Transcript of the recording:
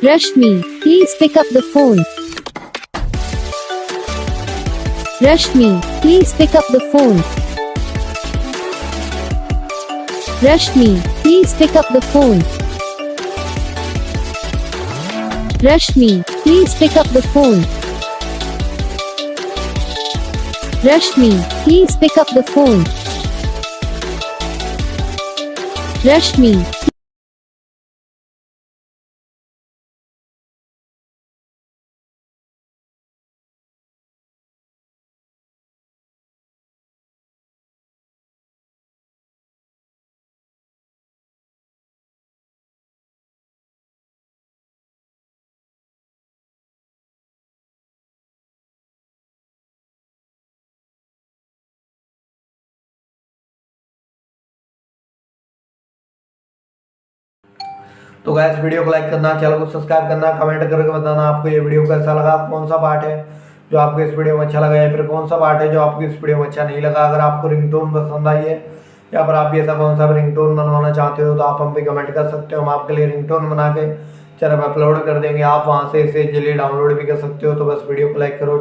Rashmi, please pick up the phone. Rashmi, please pick up the phone. Rashmi, please pick up the phone. Rashmi, please pick up the phone. Rashmi, please pick up the phone. Rashmi. तो guys video को like करना, channel को subscribe करना, comment करके बताना आपको ये video कैसा लगा, कौन सा पार्ट है जो आपको इस वीडियो में अच्छा लगा या फिर कौन सा पार्ट है जो आपको इस वीडियो में अच्छा नहीं लगा। अगर आपको रिंगटोन पसंद आई है या फिर आप भी ऐसा कौन सा रिंगटोन बनवाना चाहते हो तो आप हम पे कमेंट कर सकते हो। हम आपके लिए रिंगटोन बना के चैनल पर अपलोड कर देंगे, आप वहाँ से इसे इजीली डाउनलोड भी कर सकते हो। तो बस वीडियो को लाइक करो।